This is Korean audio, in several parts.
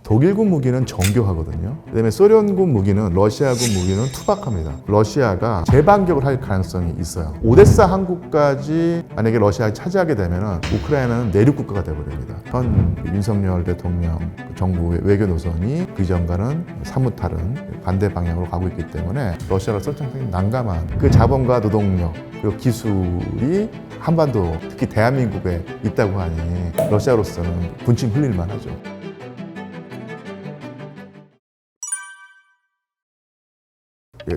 독일군 무기는 정교하거든요. 그다음에 소련군 무기는, 러시아군 무기는 투박합니다. 러시아가 재반격을 할 가능성이 있어요. 오데사 항구까지 만약에 러시아가 차지하게 되면 우크라이나는 내륙 국가가 되어버립니다. 현 윤석열 대통령 정부의 외교 노선이 그 이전과는 사뭇 다른 반대 방향으로 가고 있기 때문에 러시아로서 상당히 난감한 그 자본과 노동력 그리고 기술이 한반도, 특히 대한민국에 있다고 하니 러시아로서는 군침 흘릴만 하죠.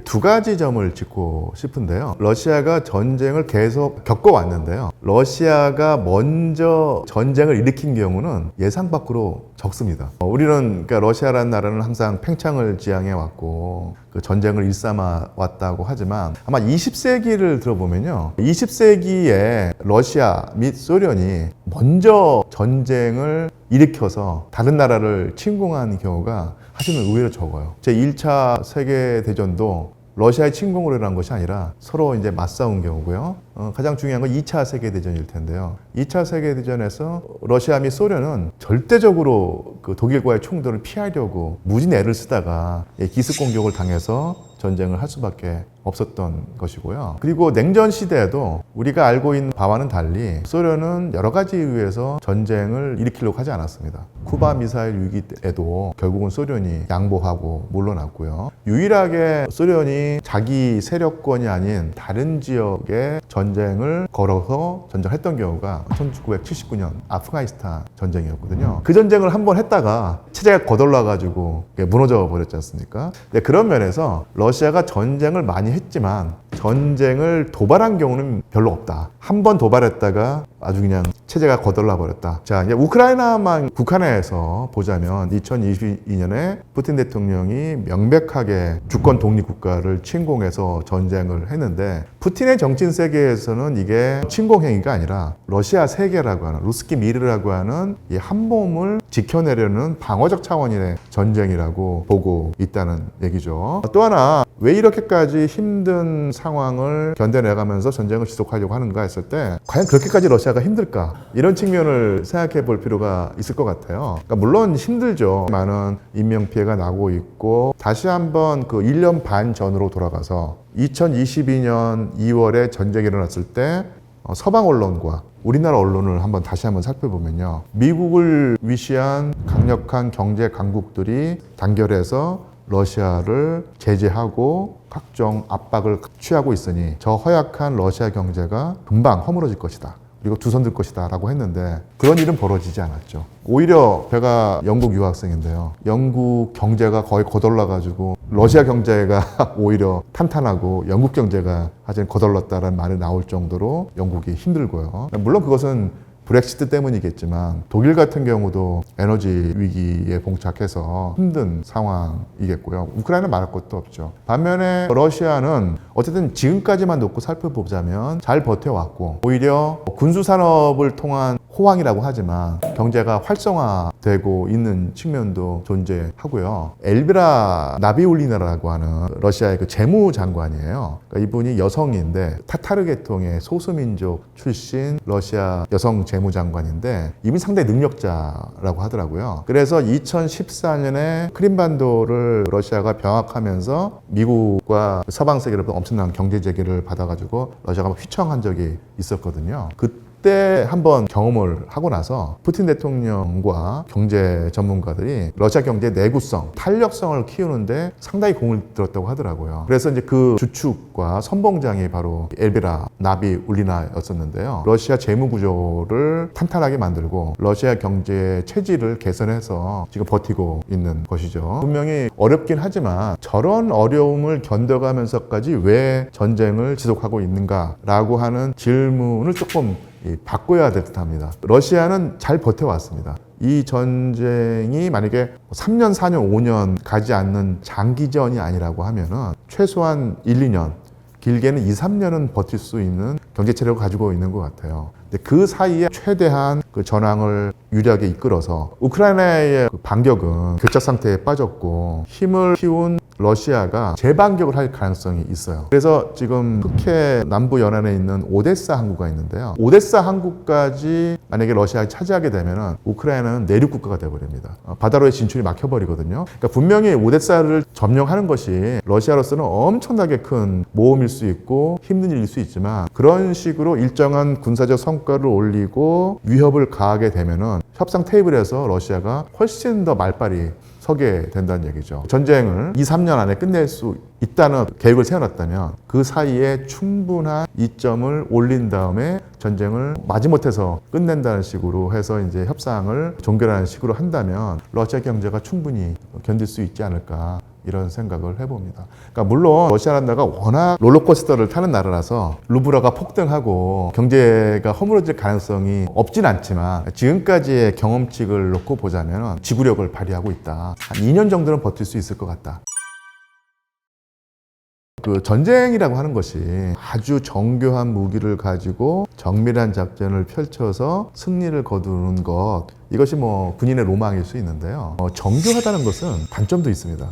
두 가지 점을 짚고 싶은데요. 러시아가 전쟁을 계속 겪어왔는데요. 러시아가 먼저 전쟁을 일으킨 경우는 예상 밖으로 적습니다. 우리는 그러니까 러시아라는 나라는 항상 팽창을 지향해 왔고 그 전쟁을 일삼아 왔다고 하지만 아마 20세기를 들어보면요. 20세기에 러시아 및 소련이 먼저 전쟁을 일으켜서 다른 나라를 침공한 경우가 사실은 의외로 적어요. 제1차 세계대전도 러시아의 침공으로 일어난 것이 아니라 서로 이제 맞싸운 경우고요. 가장 중요한 건 2차 세계대전일 텐데요. 2차 세계대전에서 러시아 및 소련은 절대적으로 그 독일과의 충돌을 피하려고 무진 애를 쓰다가 기습 공격을 당해서 전쟁을 할 수밖에 없었던 것이고요. 그리고 냉전 시대에도 우리가 알고 있는 바와는 달리 소련은 여러 가지 이유에서 전쟁을 일으키려고 하지 않았습니다. 쿠바 미사일 위기 때에도 결국은 소련이 양보하고 물러났고요. 유일하게 소련이 자기 세력권이 아닌 다른 지역에 전쟁을 걸어서 전쟁했던 경우가 1979년 아프가니스탄 전쟁이었거든요. 그 전쟁을 한번 했다가 체제가 거덜나가지고 무너져 버렸지 않습니까? 그런 면에서 러시아가 전쟁을 많이 했지만 전쟁을 도발한 경우는 별로 없다. 한 번 도발했다가 아주 그냥 체제가 거덜나 버렸다. 자, 이제 우크라이나만 국한해서 보자면 2022년에 푸틴 대통령이 명백하게 주권 독립 국가를 침공해서 전쟁을 했는데 푸틴의 정치 세계에서는 이게 침공 행위가 아니라 러시아 세계라고 하는 루스키 미르라고 하는 이 한 몸을 지켜내려는 방어적 차원의 전쟁이라고 보고 있다는 얘기죠. 또 하나 왜 이렇게까지 힘든 상황을 견뎌내가면서 전쟁을 지속하려고 하는가 했을 때 과연 그렇게까지 러시아가 힘들까? 이런 측면을 생각해 볼 필요가 있을 것 같아요. 그러니까 물론 힘들죠. 많은 인명피해가 나고 있고 다시 한번 그 1년 반 전으로 돌아가서 2022년 2월에 전쟁이 일어났을 때 서방 언론과 우리나라 언론을 다시 한번 살펴보면요. 미국을 위시한 강력한 경제 강국들이 단결해서 러시아를 제재하고 각종 압박을 취하고 있으니 저 허약한 러시아 경제가 금방 허물어질 것이다. 그리고 두 손 들 것이다 라고 했는데 그런 일은 벌어지지 않았죠. 오히려 제가 영국 유학생인데요. 영국 경제가 거의 거덜나가지고 러시아 경제가 오히려 탄탄하고 영국 경제가 사실 거덜났다는 말이 나올 정도로 영국이 힘들고요. 물론 그것은 브렉시트 때문이겠지만 독일 같은 경우도 에너지 위기에 봉착해서 힘든 상황이겠고요. 우크라이나 말할 것도 없죠. 반면에 러시아는 어쨌든 지금까지만 놓고 살펴보자면 잘 버텨왔고 오히려 군수산업을 통한 호황이라고 하지만 경제가 활성화되고 있는 측면도 존재하고요. 엘비라 나비울리나라고 하는 러시아의 그 재무장관이에요. 그러니까 이분이 여성인데 타타르 계통의 소수민족 출신 러시아 여성 재무장관인데 이분이 상당히 능력자라고 하더라고요. 그래서 2014년에 크림반도를 러시아가 병합하면서 미국과 서방 세계로부터 엄청난 경제 제기를 받아가지고 러시아가 휘청한 적이 있었거든요. 그때 한번 경험을 하고 나서 푸틴 대통령과 경제 전문가들이 러시아 경제의 내구성, 탄력성을 키우는데 상당히 공을 들였다고 하더라고요. 그래서 이제 그 주축과 선봉장이 바로 엘비라 나비울리나였었는데요. 러시아 재무 구조를 탄탄하게 만들고 러시아 경제의 체질을 개선해서 지금 버티고 있는 것이죠. 분명히 어렵긴 하지만 저런 어려움을 견뎌가면서까지 왜 전쟁을 지속하고 있는가라고 하는 질문을 조금 바꿔야 될 듯합니다. 러시아는 잘 버텨왔습니다. 이 전쟁이 만약에 3년, 4년, 5년 가지 않는 장기전이 아니라고 하면은 최소한 1, 2년, 길게는 2, 3년은 버틸 수 있는 경제 체력을 가지고 있는 것 같아요. 근데 그 사이에 최대한 그 전황을 유리하게 이끌어서 우크라이나의 그 반격은 교착 상태에 빠졌고 힘을 키운 러시아가 재반격을 할 가능성이 있어요. 그래서 지금 흑해 남부 연안에 있는 오데사 항구가 있는데요. 오데사 항구까지 만약에 러시아가 차지하게 되면 우크라이나는 내륙 국가가 되어버립니다. 바다로의 진출이 막혀버리거든요. 그러니까 분명히 오데사를 점령하는 것이 러시아로서는 엄청나게 큰 모험일 수 있고 힘든 일일 수 있지만 그런 식으로 일정한 군사적 성과를 올리고 위협을 가하게 되면은 협상 테이블에서 러시아가 훨씬 더 말빨이 서게 된다는 얘기죠. 전쟁을 2, 3년 안에 끝낼 수 있다는 계획을 세워놨다면 그 사이에 충분한 이점을 올린 다음에 전쟁을 마지못해서 끝낸다는 식으로 해서 이제 협상을 종결하는 식으로 한다면 러시아 경제가 충분히 견딜 수 있지 않을까 이런 생각을 해봅니다. 그러니까 물론 러시아라는 나라가 워낙 롤러코스터를 타는 나라라서 루블화가 폭등하고 경제가 허물어질 가능성이 없진 않지만 지금까지의 경험칙을 놓고 보자면 지구력을 발휘하고 있다. 한 2년 정도는 버틸 수 있을 것 같다. 그 전쟁이라고 하는 것이 아주 정교한 무기를 가지고 정밀한 작전을 펼쳐서 승리를 거두는 것, 이것이 뭐 군인의 로망일 수 있는데요. 정교하다는 것은 단점도 있습니다.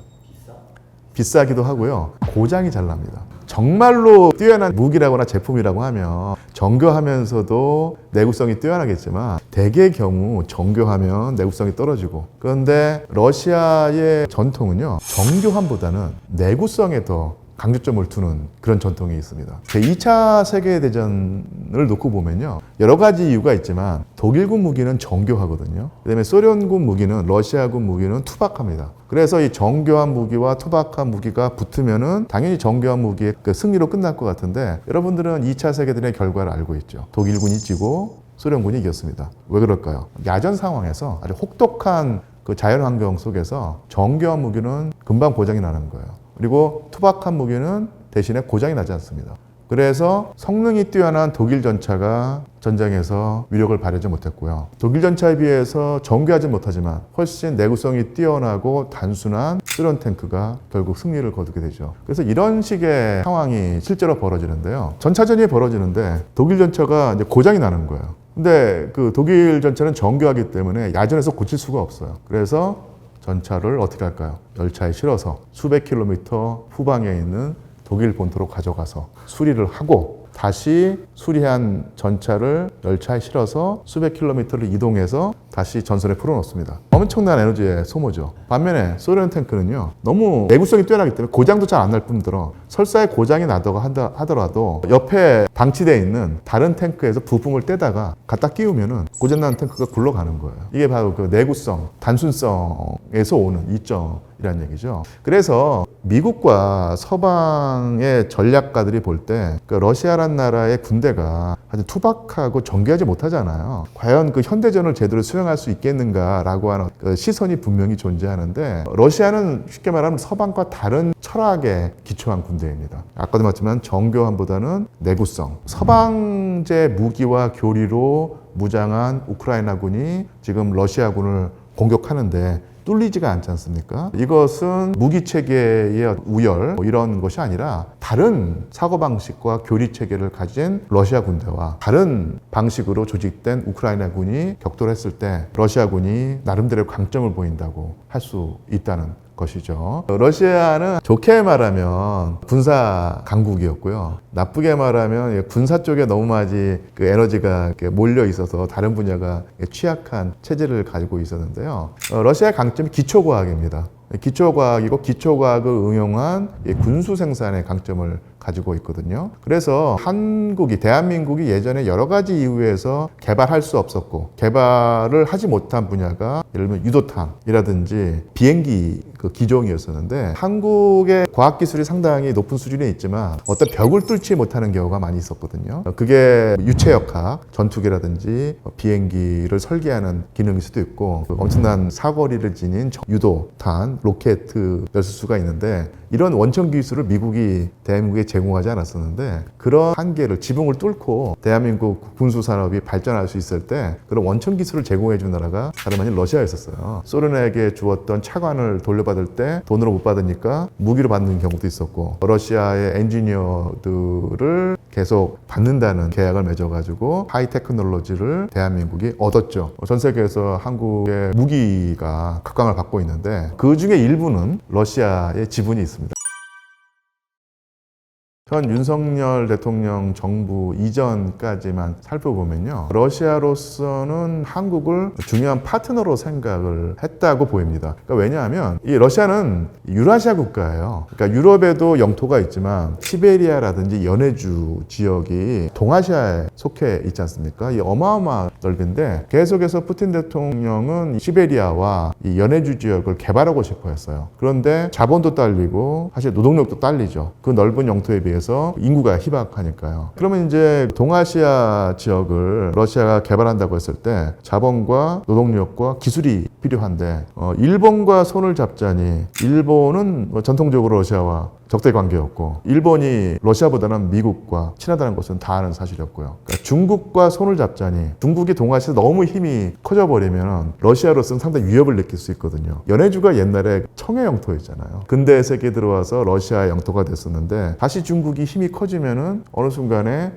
비싸기도 하고요. 고장이 잘 납니다. 정말로 뛰어난 무기라거나 제품이라고 하면 정교하면서도 내구성이 뛰어나겠지만 대개의 경우 정교하면 내구성이 떨어지고, 그런데 러시아의 전통은요, 정교함보다는 내구성에 더 강조점을 두는 그런 전통이 있습니다. 제2차 세계대전을 놓고 보면요, 여러 가지 이유가 있지만 독일군 무기는 정교하거든요. 그다음에 소련군 무기는, 러시아군 무기는 투박합니다. 그래서 이 정교한 무기와 투박한 무기가 붙으면은 당연히 정교한 무기의 그 승리로 끝날 것 같은데, 여러분들은 2차 세계대전의 결과를 알고 있죠. 독일군이 지고 소련군이 이겼습니다. 왜 그럴까요? 야전 상황에서 아주 혹독한 그 자연 환경 속에서 정교한 무기는 금방 고장이 나는 거예요. 그리고 투박한 무기는 대신에 고장이 나지 않습니다. 그래서 성능이 뛰어난 독일 전차가 전장에서 위력을 발휘하지 못했고요. 독일 전차에 비해서 정교하지 못하지만 훨씬 내구성이 뛰어나고 단순한 소련 탱크가 결국 승리를 거두게 되죠. 그래서 이런 식의 상황이 실제로 벌어지는데요. 전차전이 벌어지는데 독일 전차가 이제 고장이 나는 거예요. 근데 그 독일 전차는 정교하기 때문에 야전에서 고칠 수가 없어요. 그래서 전차를 어떻게 할까요? 열차에 실어서 수백 킬로미터 후방에 있는 독일 본토로 가져가서 수리를 하고, 다시 수리한 전차를 열차에 실어서 수백 킬로미터를 이동해서 다시 전선에 풀어놓습니다. 엄청난 에너지의 소모죠. 반면에 소련 탱크는요, 너무 내구성이 뛰어나기 때문에 고장도 잘 안 날 뿐더러 설사에 고장이 나다고 하더라도 옆에 방치되어 있는 다른 탱크에서 부품을 떼다가 갖다 끼우면은 고장나는 탱크가 굴러가는 거예요. 이게 바로 그 내구성, 단순성에서 오는 이점이라는 얘기죠. 그래서 미국과 서방의 전략가들이 볼 때 그 러시아란 나라의 군대가 아주 투박하고 정교하지 못하잖아요. 과연 그 현대전을 제대로 수행할 수 있겠는가라고 하는 그 시선이 분명히 존재하는데, 러시아는 쉽게 말하면 서방과 다른 철학에 기초한 군대입니다. 아까도 말했지만 정교함보다는 내구성. 서방제 무기와 교리로 무장한 우크라이나군이 지금 러시아군을 공격하는데 뚫리지가 않지 않습니까? 이것은 무기체계의 우열 이런 것이 아니라 다른 사고방식과 교리체계를 가진 러시아 군대와 다른 방식으로 조직된 우크라이나군이 격돌했을 때 러시아군이 나름대로 강점을 보인다고 할 수 있다는 것이죠. 러시아는 좋게 말하면 군사 강국이었고요. 나쁘게 말하면 군사 쪽에 너무 많이 그 에너지가 몰려 있어서 다른 분야가 취약한 체제를 가지고 있었는데요. 러시아의 강점이 기초과학입니다. 기초과학이고 기초과학을 응용한 군수 생산의 강점을 가지고 있거든요. 그래서 대한민국이 예전에 여러 가지 이유에서 개발할 수 없었고 개발을 하지 못한 분야가 예를 들면 유도탄이라든지 비행기 그 기종이었었는데, 한국의 과학기술이 상당히 높은 수준에 있지만 어떤 벽을 뚫지 못하는 경우가 많이 있었거든요. 그게 유체역학, 전투기라든지 비행기를 설계하는 기능일 수도 있고, 엄청난 사거리를 지닌 유도탄, 로켓을 쓸 수가 있는데, 이런 원천 기술을 미국이 대한민국에 제공하지 않았었는데 그런 한계를 지붕을 뚫고 대한민국 군수 산업이 발전할 수 있을 때 그런 원천 기술을 제공해 준 나라가 다름 아닌 러시아였었어요. 소련에게 주었던 차관을 돌려받을 때 돈으로 못 받으니까 무기로 받는 경우도 있었고 러시아의 엔지니어들을 계속 받는다는 계약을 맺어가지고 하이 테크놀로지를 대한민국이 얻었죠. 전 세계에서 한국의 무기가 각광을 받고 있는데 그 중에 일부는 러시아의 지분이 있습니다. 현 윤석열 대통령 정부 이전까지만 살펴보면요. 러시아로서는 한국을 중요한 파트너로 생각을 했다고 보입니다. 그러니까 왜냐하면 이 러시아는 유라시아 국가예요. 그러니까 유럽에도 영토가 있지만 시베리아라든지 연해주 지역이 동아시아에 속해 있지 않습니까? 이 어마어마한 넓인데 계속해서 푸틴 대통령은 시베리아와 이 연해주 지역을 개발하고 싶어 했어요. 그런데 자본도 딸리고 사실 노동력도 딸리죠. 그 넓은 영토에 비해서 인구가 희박하니까요. 그러면 이제 동아시아 지역을 러시아가 개발한다고 했을 때 자본과 노동력과 기술이 필요한데 일본과 손을 잡자니 일본은 전통적으로 러시아와 적대 관계였고 일본이 러시아보다는 미국과 친하다는 것은 다 아는 사실이었고요. 그러니까 중국과 손을 잡자니 중국이 동아시아에서 너무 힘이 커져버리면 러시아로서는 상당히 위협을 느낄 수 있거든요. 연해주가 옛날에 청해 영토였잖아요. 근대 세계에 들어와서 러시아의 영토가 됐었는데 다시 중국이 힘이 커지면은 어느 순간에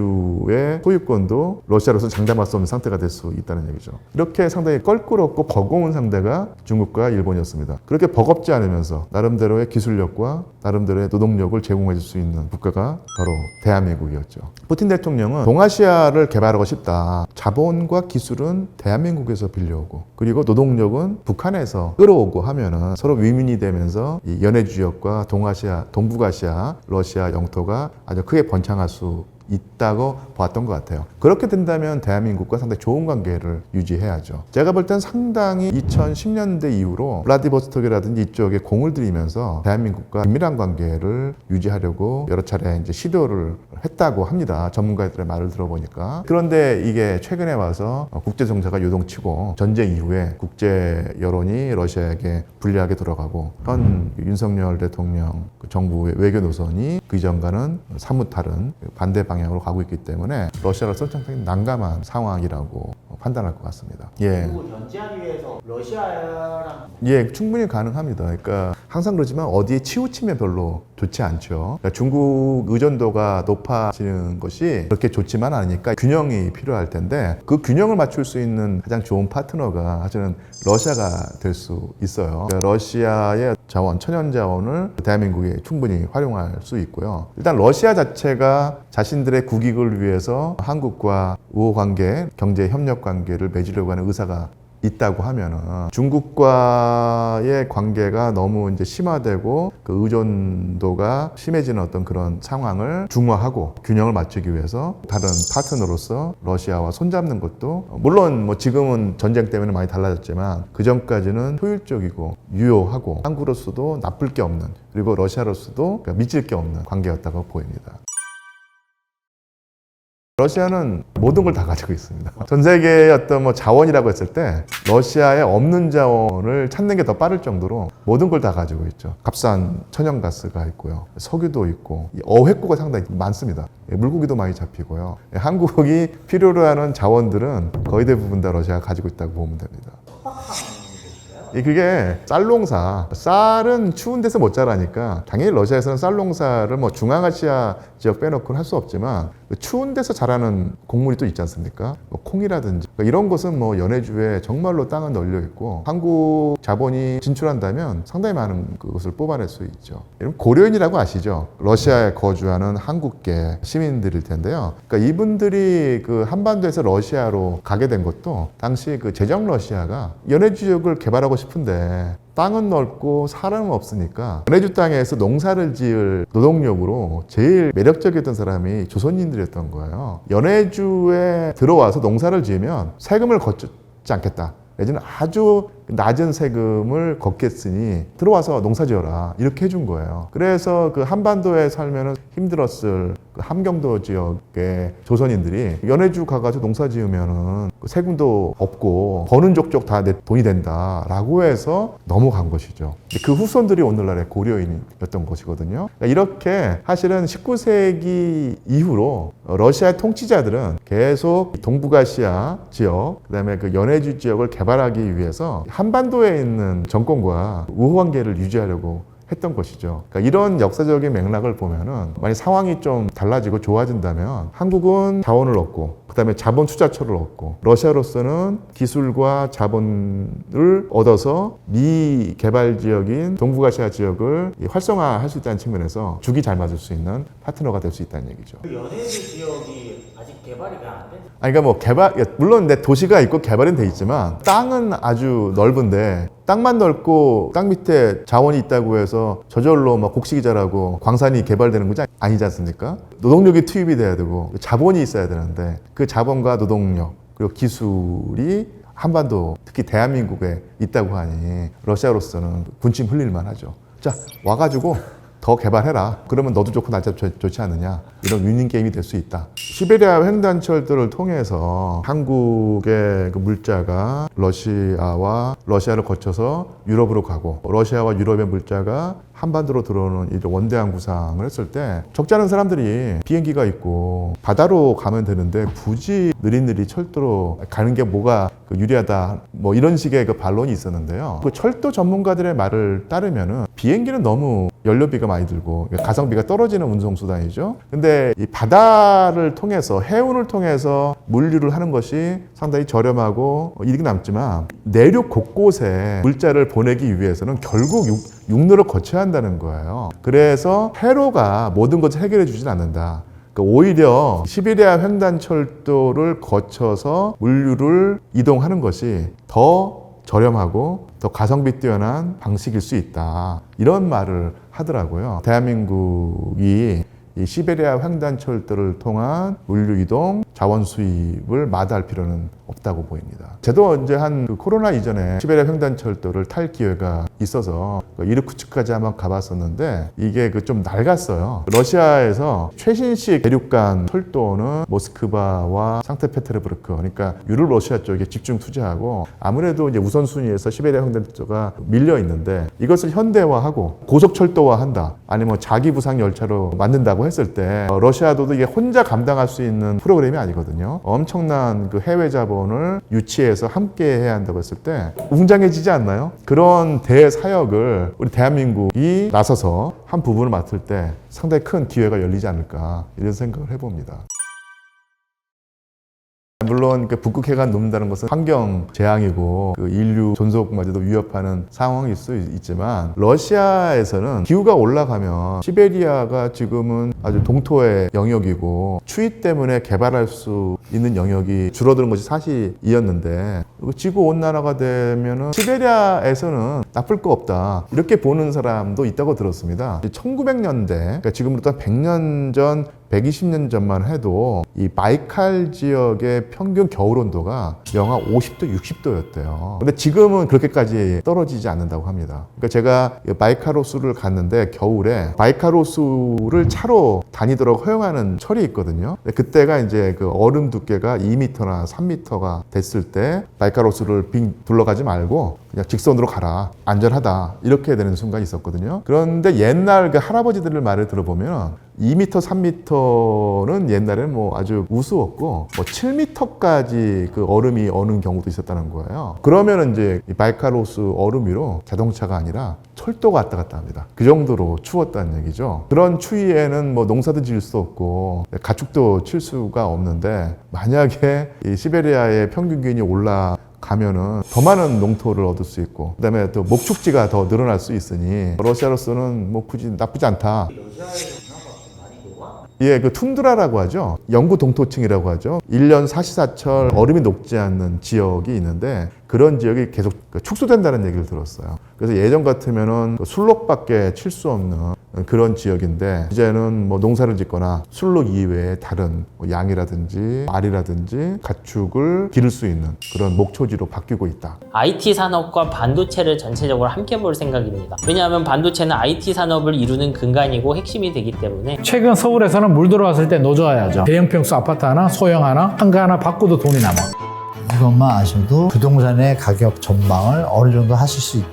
연해주의 소유권도 러시아로서 장담할 수 없는 상태가 될 수 있다는 얘기죠. 이렇게 상당히 껄끄럽고 버거운 상대가 중국과 일본이었습니다. 그렇게 버겁지 않으면서 나름대로의 기술력과 나름대로의 노동력을 제공해 줄 수 있는 국가가 바로 대한민국이었죠. 푸틴 대통령은 동아시아를 개발하고 싶다. 자본과 기술은 대한민국에서 빌려오고 그리고 노동력은 북한에서 끌어오고 하면은 서로 윈윈이 되면서 이 연해주 지역과 동아시아, 동북아시아, 러시아 영토가 아주 크게 번창할 수 있다고 봤던 것 같아요. 그렇게 된다면 대한민국과 상당히 좋은 관계를 유지해야죠. 제가 볼 땐 상당히 2010년대 이후로 블라디보스톡이라든지 이쪽에 공을 들이면서 대한민국과 긴밀한 관계를 유지하려고 여러 차례 이제 시도를 했다고 합니다. 전문가들의 말을 들어보니까. 그런데 이게 최근에 와서 국제 정세가 요동치고 전쟁 이후에 국제 여론이 러시아에게 불리하게 돌아가고 현 윤석열 대통령 정부의 외교 노선이 그 이전과는 사뭇 다른 반대 방향으로 가고 있기 때문에 러시아로서 상당히 난감한 상황이라고 판단할 것 같습니다. 중국을 견제하기 위해서 러시아랑 충분히 가능합니다. 그러니까 항상 그러지만 어디에 치우치면 별로 좋지 않죠. 그러니까 중국 의존도가 높아지는 것이 그렇게 좋지만 않으니까 균형이 필요할 텐데 그 균형을 맞출 수 있는 가장 좋은 파트너가 사실은 러시아가 될 수 있어요. 그러니까 러시아의 자원, 천연 자원을 대한민국이 충분히 활용할 수 있고요. 일단 러시아 자체가 자신들의 국익을 위해서 한국과 우호 관계, 경제 협력 관계를 맺으려고 하는 의사가 있다고 하면은 중국과의 관계가 너무 이제 심화되고 그 의존도가 심해지는 어떤 그런 상황을 중화하고 균형을 맞추기 위해서 다른 파트너로서 러시아와 손잡는 것도 물론 뭐 지금은 전쟁 때문에 많이 달라졌지만 그 전까지는 효율적이고 유효하고 한국으로서도 나쁠 게 없는 그리고 러시아로서도 미칠 게 없는 관계였다고 보입니다. 러시아는 모든 걸 다 가지고 있습니다. 전 세계의 어떤 뭐 자원이라고 했을 때 러시아에 없는 자원을 찾는 게 더 빠를 정도로 모든 걸 다 가지고 있죠. 값싼 천연가스가 있고요. 석유도 있고 어획고가 상당히 많습니다. 물고기도 많이 잡히고요. 한국이 필요로 하는 자원들은 거의 대부분 다 러시아가 가지고 있다고 보면 됩니다. 그게 쌀농사, 쌀은 추운 데서 못 자라니까 당연히 러시아에서는 쌀농사를 뭐 중앙아시아 지역 빼놓고는 할 수 없지만 추운 데서 자라는 곡물이 또 있지 않습니까? 뭐 콩이라든지 이런 것은 뭐 연해주에 정말로 땅은 널려 있고 한국 자본이 진출한다면 상당히 많은 그것을 뽑아낼 수 있죠. 여러분 고려인이라고 아시죠? 러시아에 거주하는 한국계 시민들일 텐데요. 그러니까 이분들이 그 한반도에서 러시아로 가게 된 것도 당시 그 제정 러시아가 연해주 지역을 개발하고 싶은데 땅은 넓고 사람은 없으니까 연해주 땅에서 농사를 지을 노동력으로 제일 매력적이었던 사람이 조선인들이었던 거예요. 연해주에 들어와서 농사를 지으면 세금을 걷지 않겠다. 내지는 아주 낮은 세금을 걷겠으니 들어와서 농사지어라 이렇게 해준 거예요. 그래서 그 한반도에 살면은 힘들었을 그 함경도 지역의 조선인들이 연해주 가가지고 농사지으면은 그 세금도 없고 버는 족족 다 내 돈이 된다라고 해서 넘어간 것이죠. 그 후손들이 오늘날의 고려인이었던 것이거든요. 그러니까 이렇게 사실은 19세기 이후로 러시아의 통치자들은 계속 동북아시아 지역, 그다음에 그 연해주 지역을 개발하기 위해서 한반도에 있는 정권과 우호관계를 유지하려고 했던 것이죠. 그러니까 이런 역사적인 맥락을 보면은 만약 상황이 좀 달라지고 좋아진다면 한국은 자원을 얻고 그다음에 자본 투자처를 얻고 러시아로서는 기술과 자본을 얻어서 미개발 지역인 동북아시아 지역을 활성화할 수 있다는 측면에서 죽이 잘 맞을 수 있는 파트너가 될 수 있다는 얘기죠. 그 연해주 지역이 아직 개발이 안 된? 그러니까 뭐 개발 물론 내 도시가 있고 개발은 돼 있지만 땅은 아주 넓은데 땅만 넓고 땅 밑에 자원이 있다고 해서 저절로 막 곡식이 자라고 광산이 개발되는 거지 아니지 않습니까? 노동력이 투입이 돼야 되고 자본이 있어야 되는데 그 자본과 노동력 그리고 기술이 한반도 특히 대한민국에 있다고 하니 러시아로서는 군침 흘릴만 하죠. 자 와가지고 더 개발해라. 그러면 너도 좋고 나도 좋지 않느냐. 이런 윈닝 게임이 될 수 있다. 시베리아 횡단철도를 통해서 한국의 그 물자가 러시아를 거쳐서 유럽으로 가고 러시아와 유럽의 물자가 한반도로 들어오는 이 원대한 구상을 했을 때 적지 않은 사람들이 비행기가 있고 바다로 가면 되는데 굳이 느릿느릿 철도로 가는 게 뭐가 유리하다 뭐 이런 식의 그 반론이 있었는데요. 그 철도 전문가들의 말을 따르면은 비행기는 너무 연료비가 많이 들고 가성비가 떨어지는 운송수단이죠. 근데 이 바다를 통해서 해운을 통해서 물류를 하는 것이 상당히 저렴하고 이익이 남지만 내륙 곳곳에 물자를 보내기 위해서는 결국 육로를 거쳐야 한다는 거예요. 그래서 해로가 모든 것을 해결해 주진 않는다. 오히려 시베리아 횡단철도를 거쳐서 물류를 이동하는 것이 더 저렴하고 더 가성비 뛰어난 방식일 수 있다. 이런 말을 하더라고요. 대한민국이 이 시베리아 횡단철도를 통한 물류 이동, 자원 수입을 마다할 필요는 없다고 보입니다. 저도 이제 한 코로나 이전에 시베리아 횡단철도를 탈 기회가 있어서 이르쿠츠크까지 한번 가봤었는데 이게 좀 낡았어요. 러시아에서 최신식 대륙간 철도는 모스크바와 상트페테르부르크, 그러니까 유럽 러시아 쪽에 집중 투자하고 아무래도 이제 우선순위에서 시베리아 횡단철도가 밀려 있는데 이것을 현대화하고 고속철도화한다, 아니면 자기 부상 열차로 만든다고 했을 때 러시아도 이게 혼자 감당할 수 있는 프로그램이 아니거든요. 엄청난 그 해외 자본을 유치해서 함께 해야 한다고 했을 때 웅장해지지 않나요? 그런 대사역을 우리 대한민국이 나서서 한 부분을 맡을 때 상당히 큰 기회가 열리지 않을까 이런 생각을 해봅니다. 물론 북극해가 녹는다는 것은 환경 재앙이고 인류 존속마저도 위협하는 상황일 수 있지만 러시아에서는 기후가 올라가면 시베리아가 지금은 아주 동토의 영역이고 추위 때문에 개발할 수 있는 영역이 줄어드는 것이 사실이었는데 지구 온난화가 되면은 시베리아에서는 나쁠 거 없다 이렇게 보는 사람도 있다고 들었습니다. 1900년대 그러니까 지금부터 100년 전 120년 전만 해도 이 바이칼 지역의 평균 겨울 온도가 영하 50도, 60도였대요. 근데 지금은 그렇게까지 떨어지지 않는다고 합니다. 그러니까 제가 바이칼 호수를 갔는데 겨울에 바이칼 호수를 차로 다니도록 허용하는 철이 있거든요. 근데 그때가 이제 그 얼음 두께가 2m나 3m가 됐을 때 바이칼 호수를 빙 둘러가지 말고 그냥 직선으로 가라. 안전하다. 이렇게 되는 순간이 있었거든요. 그런데 옛날 그 할아버지들 말을 들어보면 2m, 3m는 옛날에는 뭐 아주 우스웠고 뭐 7m까지 그 얼음이 어는 경우도 있었다는 거예요. 그러면 이제 이 바이칼 호수 얼음 위로 자동차가 아니라 철도가 왔다 갔다 합니다. 그 정도로 추웠다는 얘기죠. 그런 추위에는 뭐 농사도 지을 수 없고 가축도 칠 수가 없는데 만약에 이 시베리아의 평균 기온이 가면은 더 많은 농토를 얻을 수 있고 그다음에 또 목축지가 더 늘어날 수 있으니 러시아로서는 뭐 굳이 나쁘지 않다. 러시아에서 문화가 많이 녹아? 예, 그 툰드라라고 하죠. 영구 동토층이라고 하죠. 1년 사시사철 얼음이 녹지 않는 지역이 있는데 그런 지역이 계속 축소된다는 얘기를 들었어요. 그래서 예전 같으면은 술록밖에 칠 수 없는 그런 지역인데 이제는 뭐 농사를 짓거나 술록 이외에 다른 뭐 양이라든지 말이라든지 가축을 기를 수 있는 그런 목초지로 바뀌고 있다. IT 산업과 반도체를 전체적으로 함께 볼 생각입니다. 왜냐하면 반도체는 IT 산업을 이루는 근간이고 핵심이 되기 때문에 최근 서울에서는 물 들어왔을 때 노져야죠. 대형 평수 아파트 하나, 소형 하나, 한가 하나 바꿔도 돈이 남아. 이것만 아셔도 부동산의 가격 전망을 어느 정도 하실 수 있다.